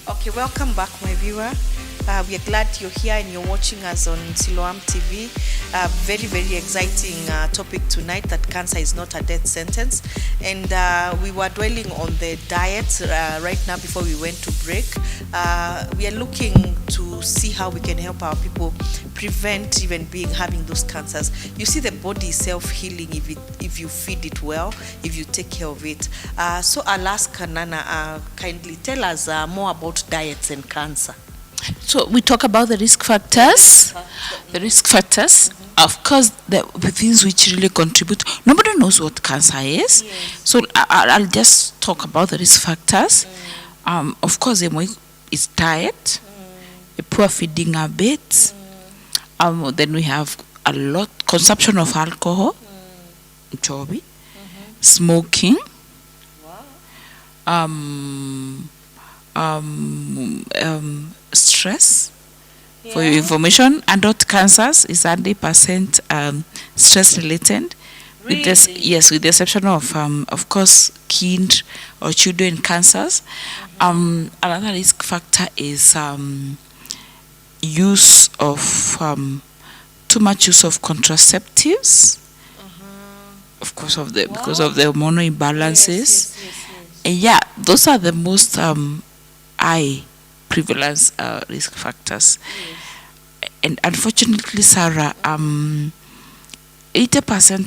Okay, welcome back, my viewer. We are glad you're here and you're watching us on Siloam TV. Very, very exciting topic tonight, that cancer is not a death sentence. And we were dwelling on the diet right now before we went to break. We are looking to see how we can help our people prevent even having those cancers. You see, the body is self-healing if you feed it well, if you take care of it. So I'll ask Nana, kindly tell us more about diets and cancer. So we talk about the risk factors. The risk factors, of course, the things which really contribute. Nobody knows what cancer is. Yes. So I'll just talk about the risk factors. Of course, is diet, a poor feeding habits. Then we have a lot consumption of alcohol, chobi, smoking. Stress. For your information, adult cancers is 100% stress related. Really? With the exception of course, kid or children cancers. Another risk factor is use of too much use of contraceptives. Of course, because of the hormonal imbalances. And yeah, those are the most high prevalence risk factors. And unfortunately, Sarah, 80%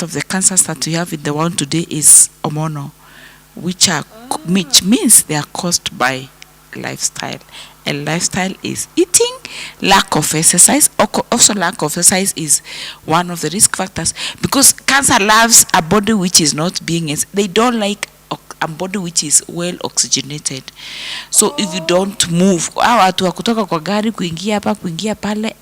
of the cancers that we have in the world today is hormonal, which means they are caused by lifestyle. And lifestyle is eating, lack of exercise. Also, lack of exercise is one of the risk factors, because cancer loves a body which is not being. They don't like a body which is well oxygenated. So if you don't move, watu wa kutoka kwa gari kuingia hapa kuingia pale.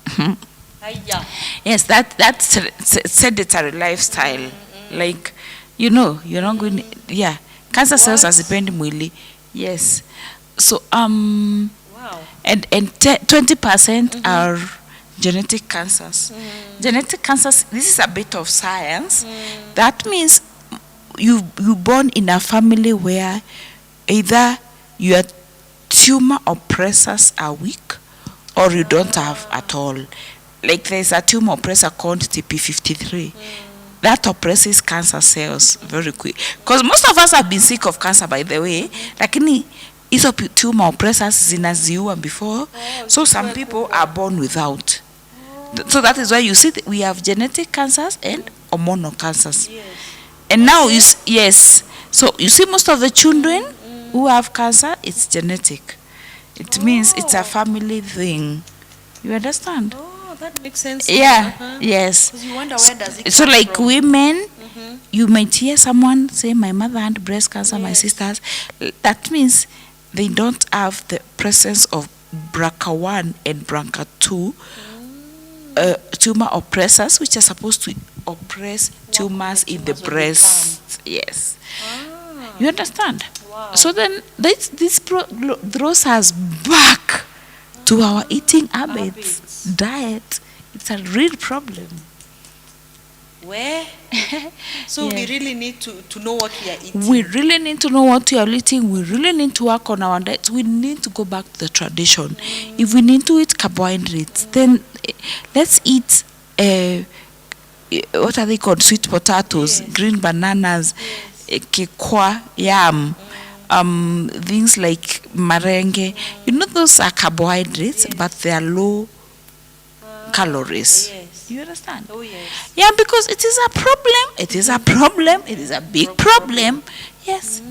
Yes, that's sedentary lifestyle. Like, you're not going. Yeah, cancer cells hazipendi mwili. Yes. So Wow. And 20% are genetic cancers. Genetic cancers. This is a bit of science. That means you born in a family where either your tumor oppressors are weak or you don't have at all. Like, there's a tumor oppressor called TP53 that oppresses cancer cells very quick. Because most of us have been sick of cancer, by the way. Lakini hizo tumor oppressors zinaziua before. So some people are born without. So that is why you see we have genetic cancers and hormonal cancers. Yes. And now yes. So you see, most of the children who have cancer, it's genetic. It means it's a family thing. You understand? Oh, that makes sense. Yeah. Yes. Because you wonder, where does it So come like from? women, you might hear someone say, my mother had breast cancer, my sisters. That means they don't have the presence of BRCA1 and BRCA2 tumor oppressors, which are supposed to oppress tumors in the breast. Yes. You understand? Wow. So then this throws us back to our eating habits, diet. It's a real problem. Where? So we really need to know what we are eating. We really need to know what we are eating. We really need to work on our diet. We need to go back to the tradition. If we need to eat carbohydrates, then let's eat what are they called? Sweet potatoes, green bananas, kekwa, yam, things like marenge. Those are carbohydrates, but they are low calories. Yes. You understand? Oh, yes. Yeah, because it is a problem. It is a problem. It is a big problem. Yes.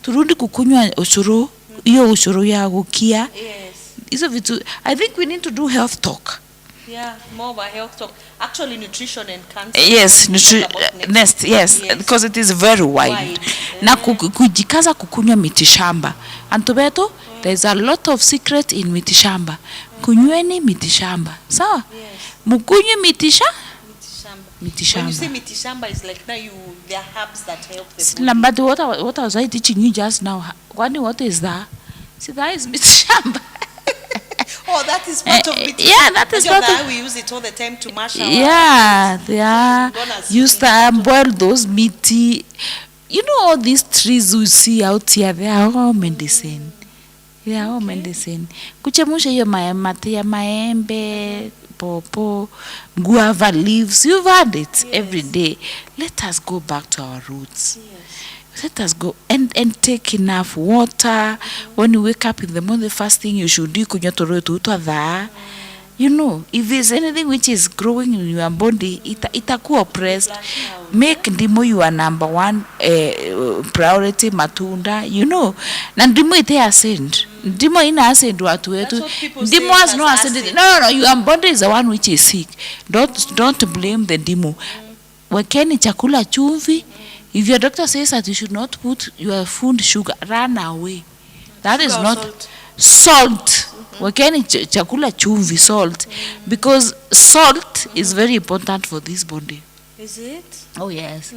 Turudi kukunywa ushuru, hiyo ushuru ya gukia. Yes. Hizo vitu. I think we need to do health talk. Yeah, more about health talk. Actually, nutrition and cancer. Yes, Next. yes, because it is very wide. Na kujikaza kukunywa mitishamba. Antobeto, there is a lot of secret in mitishamba. Kunyweni mitishamba. Sawa? Yes. Mukunywe mitishamba. Mitishamba. When you say mitishamba, it's like now there are herbs that help the body. But what was I teaching you just now? What is that? See, that is mitishamba. Oh, that is part of it. Yeah, that is part of. We use it all the time to mash our. Yeah, they are used to boil those meaty. All these trees we see out here, they are all medicine. Yeah, all medicine. Kuchemusha hiyo mate ya maembe, popo, guava leaves. You've had it every day. Let us go back to our roots. Let us go and take enough water. When you wake up in the morning, the first thing you should do, you know, if there's anything which is growing in your body, itakuwa oppressed. Make ndimo your number one priority, matunda, you know. Na ndimo ite ascend. Ndimo ina ascend watu wetu. Ndimo has no ascend. No, your body is the one which is sick. Don't blame the ndimo. Wekeni chakula chumvi. If your doctor says that you should not put your food sugar, run away. That is not salt. Wekeni chakula chumvi, salt, because salt is very important for this body. Is it? Oh yes.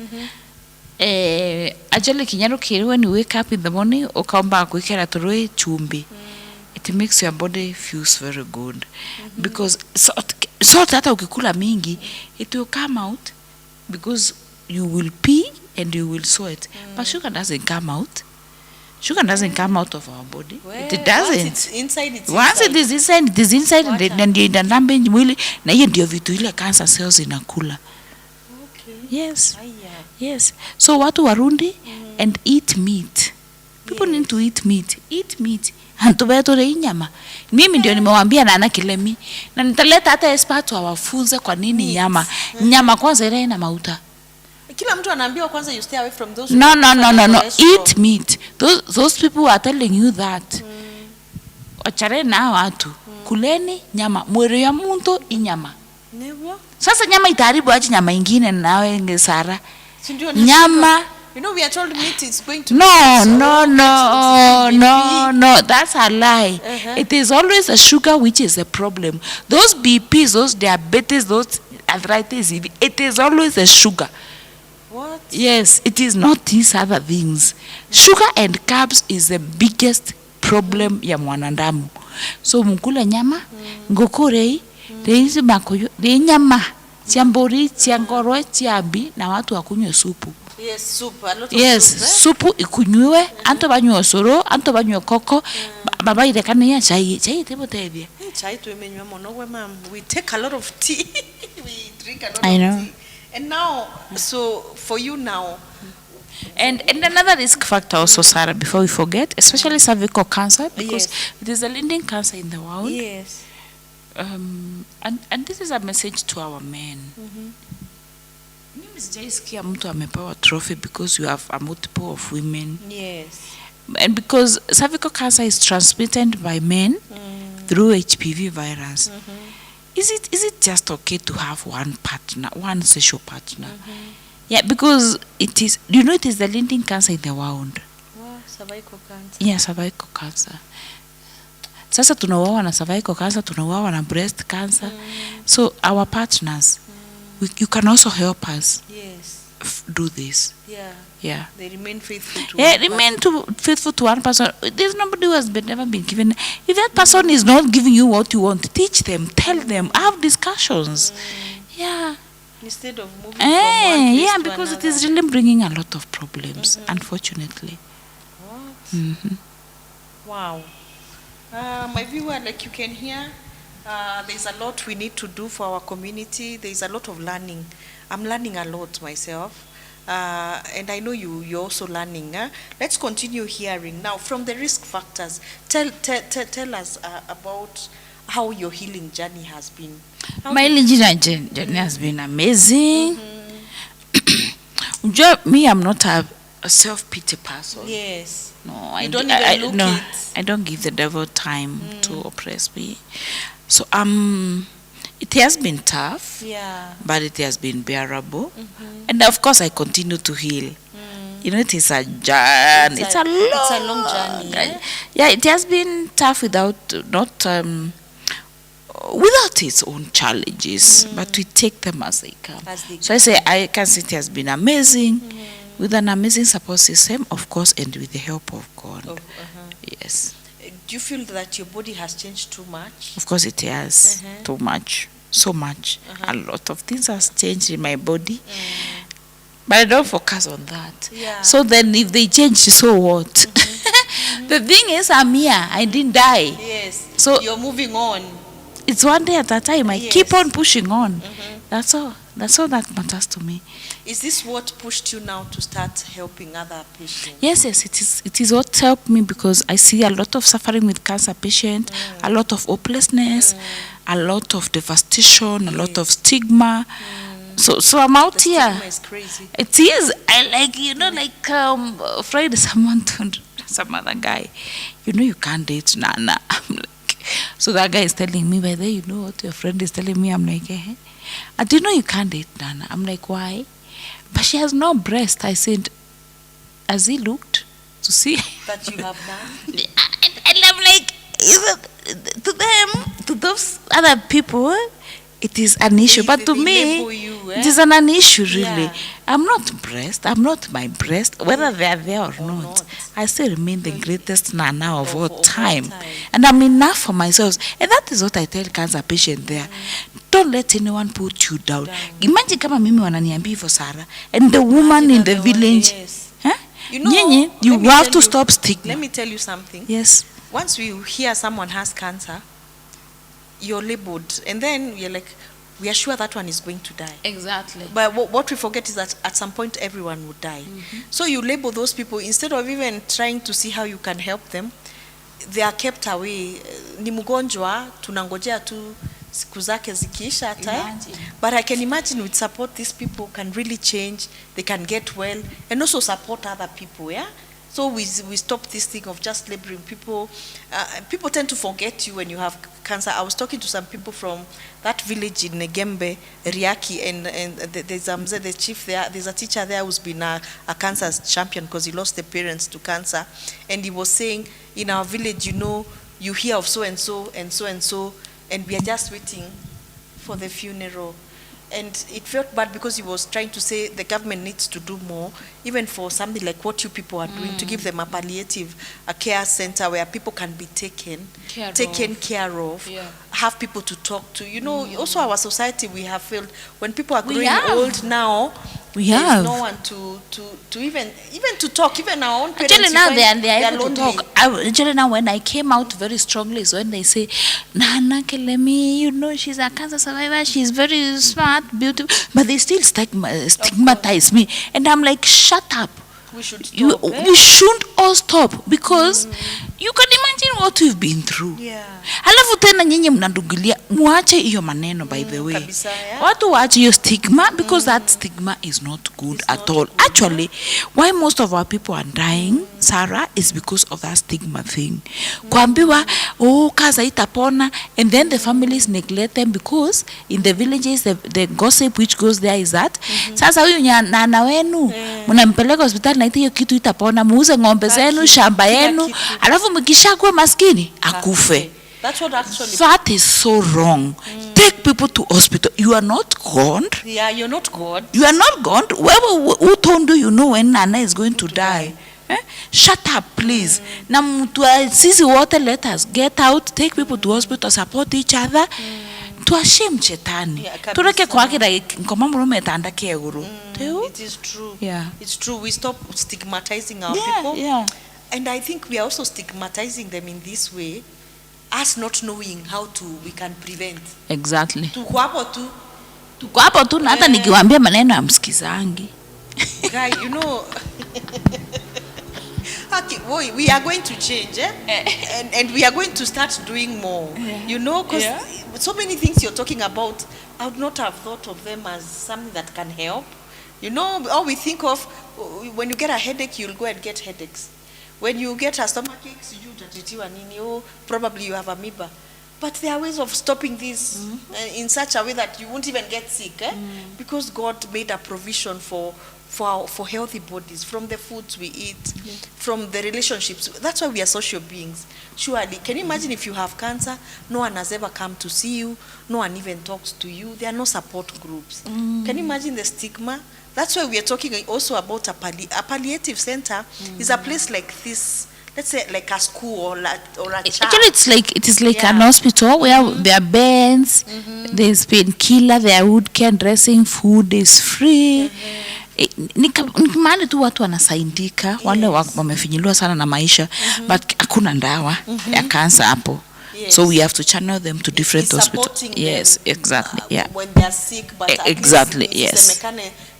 Ajali kinyaro kiri, when you wake up in the morning, okamba kuikera toroi chumbi. It makes your body feels very good, because salt hata ukikula mingi, it will come out, because you will pee and you will sweat. But sugar doesn't come out. Sugar doesn't come out of our body. Well, it doesn't. Once it's inside, it's Once inside. it is inside, it is inside, and inandambe mwili, na hiyo ndio vitu ile cancer cells inakula. Okay. Yes. Aya. Yes. So watu warundi and eat meat. People need to eat meat. Eat meat. Antubetore inyama. Mimi ndio nimewaambia na Kilemi. Na nitaleta hata expert wawafunze kwa nini nyama. Nyama kwanza ile ina mauta. Kila mtu anaambiwa kwanza you stay away from those. No. Eat meat. Those people are telling you that. Wachare na watu. Kuleni nyama. Mwere ya muntu inyama. Never. Sasa nyama itaharibu aje nyama ingine nawe ngesara. Nyama. You know, we are told meat is going to No. That's a lie. It is always the sugar which is the problem. Those BPs, those diabetes, those arthritis, it is always the sugar. What? Yes, it is not these other things. Sugar and carbs is the biggest problem ya mwanadamu. So mkula nyama, ngokorei, reizi makoyo, rei nyama, chiambori, chiangorwe, chiambi, na watu wakunywe supu. Yes, soup. A lot of yes, supu ikunywe, anto banywe soro, anto banywe koko, baba irekane ya chai tebo tebia. Chai tu emenywa monogwe mam. We take a lot of tea. We drink a lot I of know. tea. And now, so for you now. And another risk factor also, Sarah, before we forget, especially cervical cancer, because it is a leading cancer in the world. Yes. And this is a message to our men. Mimi sijaisikia mtu amepewa trophy because you have a multiple of women. Yes. And because cervical cancer is transmitted by men through HPV virus. Is it just okay to have one partner, one sexual partner? Yeah, because it is, you know, it is the leading cancer in the world. Wow, cervical cancer. Yeah, cervical cancer. Sasa tunauawa na cervical cancer, tunauawa na breast cancer. So our partners, you can also help us. Yes. Do this. Yeah. They remain faithful to faithful to one person. There's nobody who has never been given. If that person is not giving you what you want, teach them, tell them, have discussions. Yeah. Instead of moving from one place to because another. it is really bringing a lot of problems, unfortunately. What? Wow. My viewer, like you can hear, there's a lot we need to do for our community. There's a lot of learning. I'm learning a lot myself. And I know you're also learning. Let's continue hearing. Now, from the risk factors, tell us about how your healing journey has been. My healing journey has been amazing. Me, I'm not a self-pity person. Yes. No, I don't even look it. I don't give the devil time to oppress me. So it has been tough, but it has been bearable. And of course, I continue to heal. You know, it is a journey. It's a long journey. Yeah, it has been tough without its own challenges, but we take them as they come. So I can say it has been amazing, with an amazing support system, of course, and with the help of God. Yes. Do you feel that your body has changed too much? Of course it has. Too much. So much. A lot of things has changed in my body. But I don't focus on that. So then if they change, so what? The thing is, I'm here. I didn't die. Yes. So You're moving on. it's one day at a time. I Yes. keep on pushing on. That's all. That's all that matters to me. Is this what pushed you now to start helping other patients? Yes, it is. It is what helped me because I see a lot of suffering with cancer patients, a lot of hopelessness, a lot of devastation, a lot of stigma. So I'm out The here. stigma is crazy. It is. I like Friday someone told some other guy, you can't date Nana. I'm like, so that guy is telling me, by the way, you know what your friend is telling me? I'm like, I didn't know you can't date Nana. I'm like, why? But she has no breast. I said, has he looked to see? That you have done? And I'm like, to them, to those other people, it is an issue. But to they me, label you, it is an issue, really. Yeah. I'm not breast. I'm not my breast, whether they are there or not. not. I still remain the greatest Nana of all all time. time. And I'm enough for myself. And that is what I tell cancer patients there. Don't let anyone put you down. Imagine kama mimi wananiambia hivyo Sarah, and the woman in the village. Yes. Huh? You know, Nyinyi, let you me have tell to you- stop stigma. Let me tell you something. Yes. Once we hear someone has cancer, you're labeled, and then you're like, we are sure that one is going to die. Exactly. But what we forget is that at some point everyone would die. So you label those people instead of even trying to see how you can help them. They are kept away. Ni mgonjwa, tunangojea tu siku zake zikiisha hata. Imagine. But I can imagine with support these people can really change. They can get well and also support other people. Yeah. So we stop this thing of just labeling people. People tend to forget you when you have cancer. I was talking to some people from that village in Negembe, Riaki, and there's the chief there. There's a teacher there who's been a cancer champion because he lost the parents to cancer, and he was saying, in our village, you hear of so and so and so and so, and we are just waiting for the funeral. And it felt bad because he was trying to say the government needs to do more, even for something like what you people are doing, to give them a palliative, a care center where people can be taken care of, have people to talk to. Also our society, we have felt when people are growing old now, We there's have. no one to even to talk, even our own parents. Actually, you now find they are able to lonely. talk. Actually, now when I came out very strongly is when they say, Nana Kilemi, she's a cancer survivor, she's very smart, beautiful, but they still stigmatize me. And I'm like, shut up. We should stop. We should all stop because you can imagine what we've been through. Yeah. Halafu tena nyinyi mnandugilia, muache hiyo maneno by the way. Kabisa, yeah. Watu waache hiyo stigma because that stigma is not good at all. Actually, why most of our people are dying, Sarah, is because of that stigma thing. Kuambiwa, kaza itapona, and then the families neglect them because in the villages the gossip which goes there is that sasa huyu nana wenu mnampeleka hospitali na hiyo kitu itapona, muuze ng'ombe zenu, shamba yenu, alafu mkishakuwa maskini akufe. That's what actually. That is so wrong. Take people to hospital. You are not gone. Yeah, you're not God. You are not gone. Who told you know when Nana is going to die? Shut up, please. Na sisi wote, let us get out, take people to hospital, support each other. Tuashim chetani. Tureke kwakira ngoma murume tanda keguru. It is true. Yeah. It's true. We stop stigmatizing our Yeah, people. yeah. And I think we are also stigmatizing them in this way, us not knowing how we can prevent. Exactly. Tuko hapo tu. Tuko hapo tu na hata nikiwaambia maneno amsikizangi. Guy, okay, we are going to change, and we are going to start doing more. Because so many things you're talking about, I would not have thought of them as something that can help. All we think of, when you get a headache, you'll go and get headaches. When you get a stomachache, probably you have amoeba. But there are ways of stopping this in such a way that you won't even get sick, because God made a provision for healthy bodies, from the foods we eat, from the relationships. That's why we are social beings. Surely, can you imagine if you have cancer, no one has ever come to see you, no one even talks to you, there are no support groups. Can you imagine the stigma? That's why we are talking also about a palliative center. Is a place like this, let's say like a school or a church. Actually, it is like an hospital where there are beds, there's painkiller, there are wood care, dressing, food is free, Ni mahali tu watu wanasaidika, wale wamefinyiliwa sana na maisha, but hakuna ndawa ya cancer hapo. Yes. So we have to channel them to different hospitals. Yes, exactly. Yeah. When they are sick, but exactly. Yes.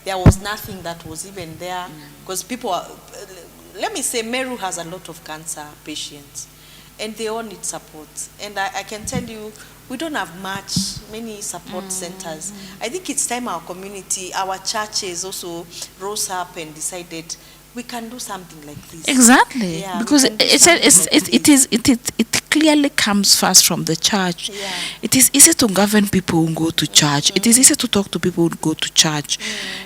There was nothing that was even there because people are. Let me say, Meru has a lot of cancer patients, and they all need support. And I can tell you, we don't have many support centers. I think it's time our community, our churches also rose up and decided we can do something like this. Exactly, yeah, because it clearly comes first from the church. Yeah. It is easy to govern people who go to church. It is easy to talk to people who go to church.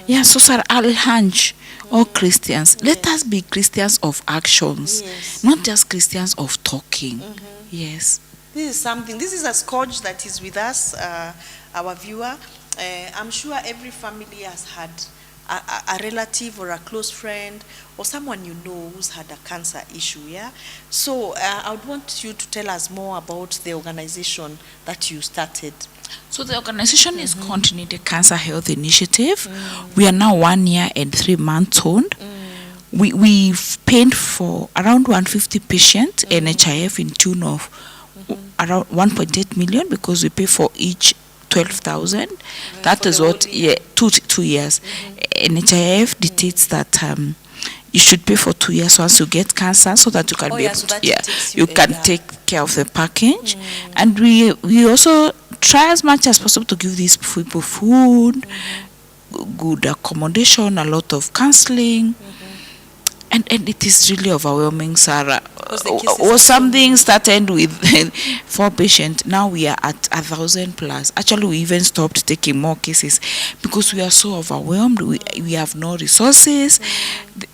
Yeah, so sir, I'll hunch all Christians. Let us be Christians of actions, not just Christians of talking. Yes. This is a scourge that is with us, our viewer. I'm sure every family has had a relative or a close friend or someone you know who's had a cancer issue, yeah? So I would want you to tell us more about the organization that you started. So the organization is Continuity Cancer Health Initiative. We are now 1 year and 3 months old. We've paid for around 150 patients NHIF in tune of around 1.8 million because we pay for each 12,000. That is what, 2 years. NHIF dictates that you should pay for 2 years once you get cancer, so that you can be able to, you can take care of the package. And we also try as much as possible to give these people food, good accommodation, a lot of counseling. And it is really overwhelming, Sarah. Or something started with 4 patients. Now we are at 1,000 plus. Actually, we even stopped taking more cases because we are so overwhelmed. We have no resources.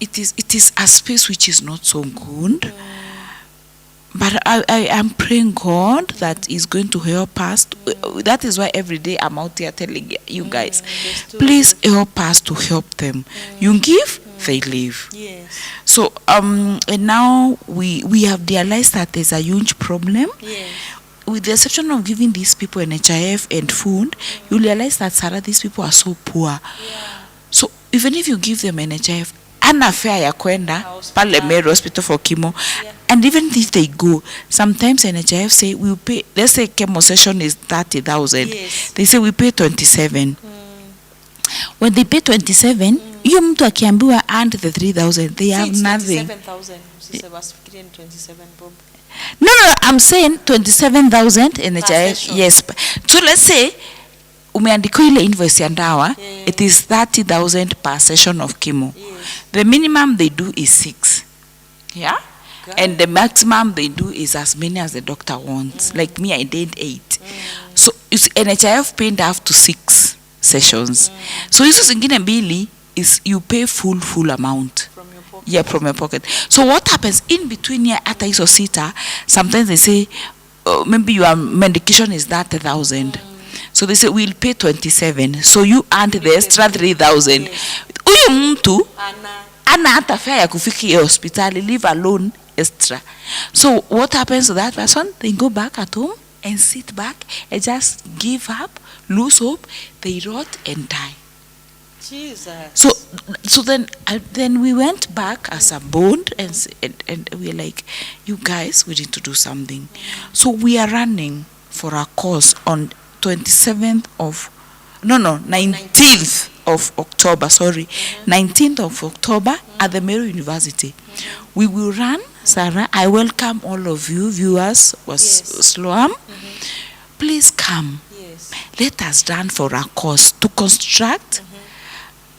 It is a space which is not so good. But I am praying God that is going to help us. That is why every day I'm out here telling you guys, please help us to help them. You give, they live. Yes. So and now we have realized that there's a huge problem. Yes. With the exception of giving these people NHIF and food, you realize that, Sarah, these people are so poor. Yeah. So even if you give them NHIF, ana fare ya kwenda pale Meru Hospital for chemo, and even if they go, sometimes NHIF say we'll pay, let's say chemo session is 30,000. Yes. They say we pay 27. When they pay 27, hiyo mtu akiambiwa and the 3,000, they have nothing. 27,000. Sister was 27 bob. No, I'm saying 27,000 NHIF. Yes. So let's say umeandikwa ile invoice ya ndawa, it is 30,000 per session of chemo. Yes. The minimum they do is 6. Yeah? God. And the maximum they do is as many as the doctor wants. Like me, I did 8. So it's NHIF paid up to 6 sessions. So hizo zingine mbili is you pay full amount. From your pocket. Yeah, from your pocket. So what happens in between here at hizo sita, sometimes they say maybe your medication is 30,000. So they say we'll pay 27. So you earned the extra 3,000. Huyu mtu ana hata fare ya kufikia hospitali, leave alone extra. So what happens to that person? They go back at home and sit back and just give up, lose hope, they rot and die. Jesus. So then we went back as a board and we're like, you guys, we need to do something. So we are running for a course on 19th of October, 19th of October at the Meru University. We will run, Sarah. I welcome all of you viewers was Sloam. Please come. Yes. Let us run for a course to construct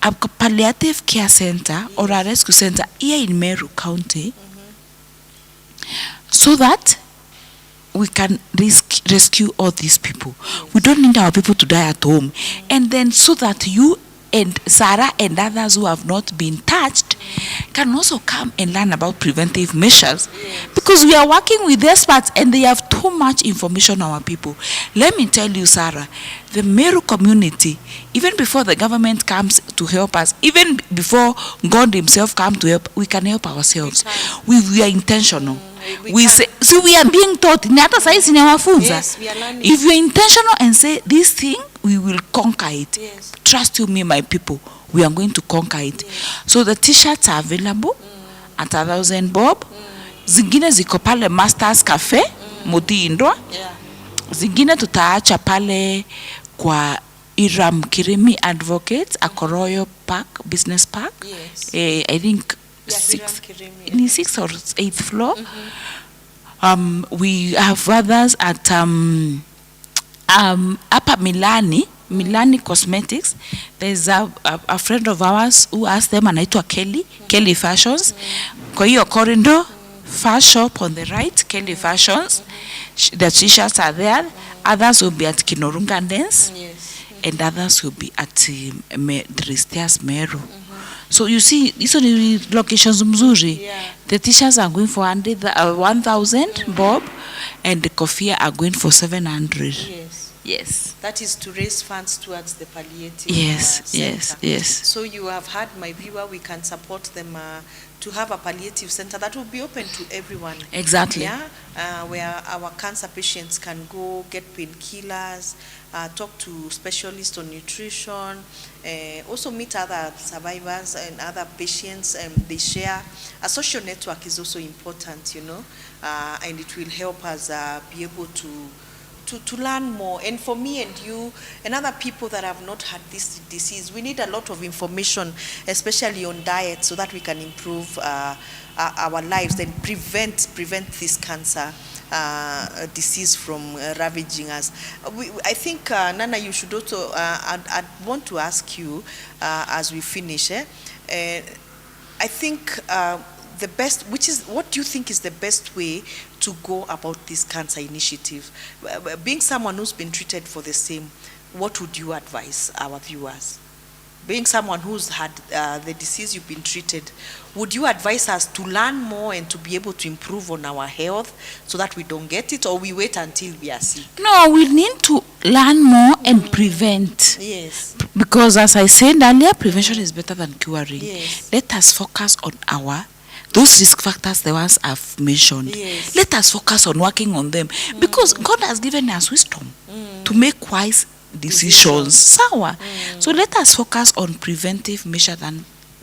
a palliative care center or a rescue center here in Meru County, so that we can rescue all these people. We don't need our people to die at home. And then so that you and Sarah and others who have not been touched can also come and learn about preventive measures. Because we are working with experts and they have too much information on our people. Let me tell you, Sarah, the Meru community, even before the government comes to help us, even before God himself comes to help, we can help ourselves. We are intentional. We say, so we are being taught. Yes, we are learning. If you're intentional and say, this thing, we will conquer it. Yes. Trust you me, my people, we are going to conquer it. Yes. So the t-shirts are available at 1,000 bob. Zingine ziko pale Masters Cafe Mutindwa. Yeah. Zingine tutaacha pale kwa Iram Kilemi Advocates Akoroyo Park, Business Park. Yes. I think Yeah, 6th or 8th floor. We have others at Upper Milani Cosmetics. There's a friend of ours who asked them, anaitwa Kelly Fashions. Kwa hiyo corridor, first shop on the right, Kelly Fashions. The t-shirts are there. Others will be at Kinorunga Dance. Yes. And others will be at Dristias Meru. So you see, these are the locations mzuri. Yeah. The t-shirts are going for 1,000 bob, and the coffee are going for 700. Yes. Yes. That is to raise funds towards the palliative Yes, center. yes. So you have heard, my viewer, we can support them to have a palliative center that will be open to everyone. Exactly. Yeah, where our cancer patients can go get painkillers, talk to specialists on nutrition, also meet other survivors and other patients, and they share. A social network is also important, you know, and it will help us be able to learn more. And for me and you and other people that have not had this disease, we need a lot of information, especially on diet, so that we can improve our lives and prevent this cancer disease from ravaging us. I think, Nana, you should also, I'd want to ask you as we finish, I think the best, what do you think is the best way to go about this cancer initiative? Being someone who's been treated for the same, what would you advise our viewers? Being someone who's had the disease, you've been treated, would you advise us to learn more and to be able to improve on our health so that we don't get it, or we wait until we are sick? No, we need to learn more and prevent. Yes. Because as I said earlier, prevention is better than curing. Yes. Let us focus on those risk factors, the ones I've mentioned. Yes. Let us focus on working on them, because God has given us wisdom to make wise decisions. Sawa. So let us focus on preventive measures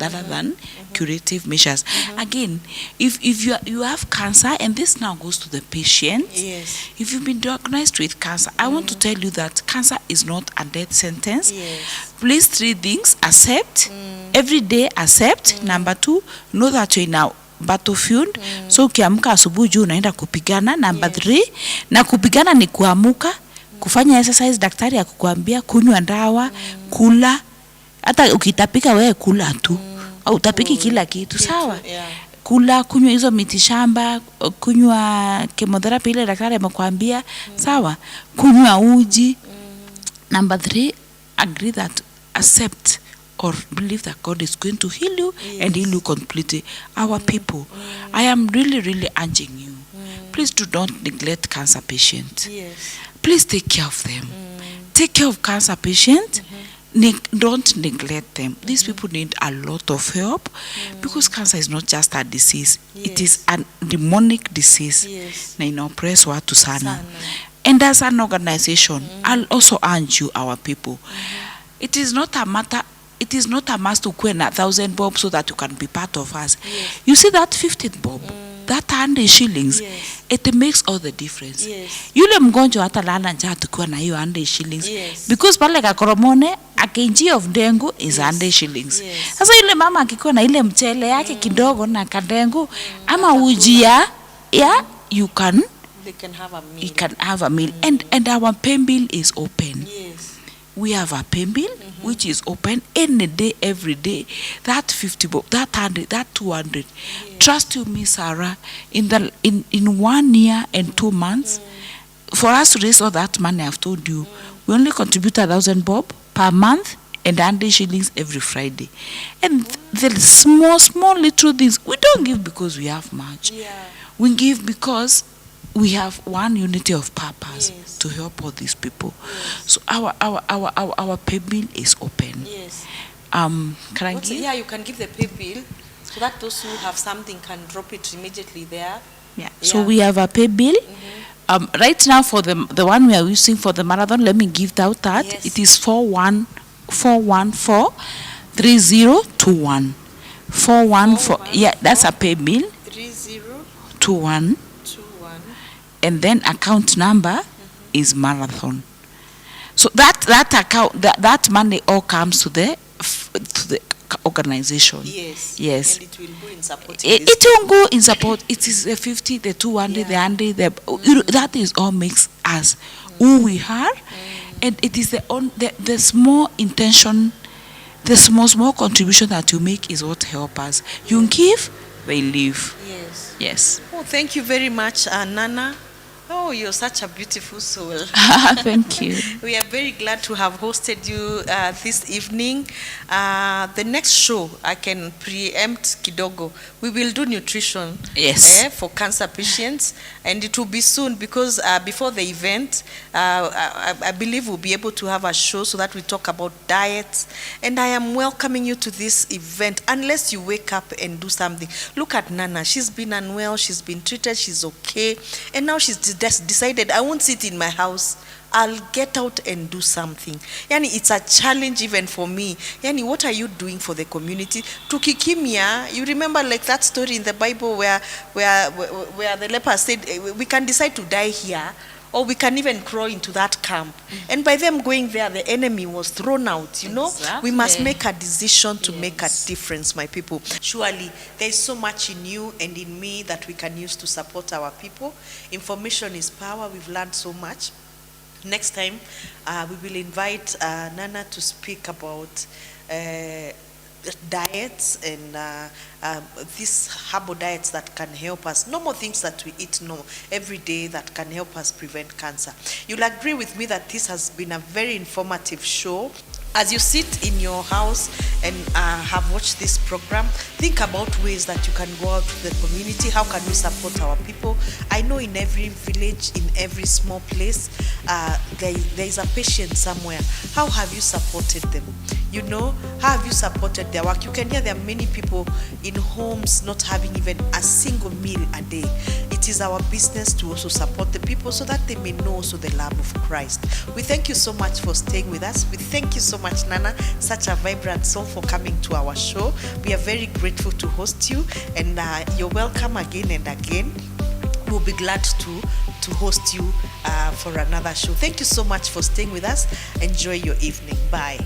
rather than curative measures. Again, if you have cancer, and this now goes to the patient. Yes. If you've been diagnosed with cancer, I want to tell you that cancer is not a death sentence. Yes. Please, 3 things: accept, every day accept. Number 2, know that you're in a battlefield. So ukiamka asubuhi juu unaenda kupigana. Number 3, na kupigana ni kuamuka, kufanya exercise, daktari akukwambia kunywa dawa, kula. Hata ukitapika wewe kula tu. Au utapiki kila kitu, sawa? Yeah. Kula, kunywa hizo miti shamba, kunywa chemotherapy ile daktari amekwambia, sawa? Kunywa uji. Number 3, agree that, accept or believe that God is going to heal you and heal you completely. Our people, I am really urging you. Please do not neglect cancer patients. Yes. Please take care of them. Take care of cancer patients. Don't neglect them. These people need a lot of help, because cancer is not just a disease. It is a demonic disease. Yes. Na inaoppress watu sana. And as an organization, I'll also urge you, our people, it is not a must to quit 1,000 bob so that you can be part of us. Yes. You see that 15 bob, that 100 shillings, Yes. it makes all the difference. Yes. Yule mgonjwa hata lala njaa tukiwa na hiyo 100 shillings. Yes. Because pale kakoromone, a kg of dengu is 100 shillings. Yes. Sasa yule mama akikuwa na ile mchele yake kidogo na kadengu, ama ujia, you can have a meal. You can have a meal. And our pay bill is open. Yes. We have a pay bill which is open any day, every day. That 50 bob, that 100, that 200. Yes. Trust you, Miss Sarah, in 1 year and 2 months, for us to raise all that money I've told you, we only contribute 1,000 bob per month and 100 shillings every Friday. And the small little things, we don't give because we have much. Yeah. We give because we have one unity of purpose. Yes. To help all these people. Yes. So our pay bill is open. Yes. Can I give? Yeah, you can give the pay bill so that those who have something can drop it immediately there. Yeah. So we have a pay bill. Right now for the one we are using for the marathon, let me give out that. Yes. It is 4143021. 414. Yeah, that's a pay bill. 3021. 21. And then account number is marathon. So that account, that money all comes to the organization. Yes. Yes. And it will go in supporting It will go in support. It is the 50, the 200, the 100. That is all makes us who we are, and it is the small intention, the small contribution that you make is what help us. You give, they live. Yes. Yes. Oh, thank you very much, Nana. Oh, you're such a beautiful soul. Thank you. We are very glad to have hosted you this evening. The next show, I can preempt kidogo. We will do nutrition for cancer patients, and it will be soon because before the event, I believe we'll be able to have a show so that we talk about diets. And I am welcoming you to this event unless you wake up and do something. Look at Nana. She's been unwell. She's been treated. She's okay. And now she's just decided, I won't sit in my house. I'll get out and do something. Yani, it's a challenge even for me. Yani, what are you doing for the community? Tukikimia, you remember like that story in the Bible where the leper said, we can decide to die here, or we can even crawl into that camp. And by them going there, the enemy was thrown out, you know. Exactly. We must make a decision to make a difference, my people. Surely, there is so much in you and in me that we can use to support our people. Information is power. We've learned so much. Next time, we will invite Nana to speak about diets and these herbal diets that can help us. Normal things that we eat every day that can help us prevent cancer. You'll agree with me that this has been a very informative show. As you sit in your house and have watched this program, think about ways that you can go out to the community. How can we support our people? I know in every village, in every small place, there is a patient somewhere. How have you supported them? You know, how have you supported their work? You can hear there are many people in homes not having even a single meal a day. It is our business to also support the people so that they may know also the love of Christ. We thank you so much for staying with us. We thank you so much, Nana, such a vibrant soul, for coming to our show. We are very grateful to host you, and you're welcome again and again. We'll be glad to host you for another show. Thank you so much for staying with us. Enjoy your evening. Bye.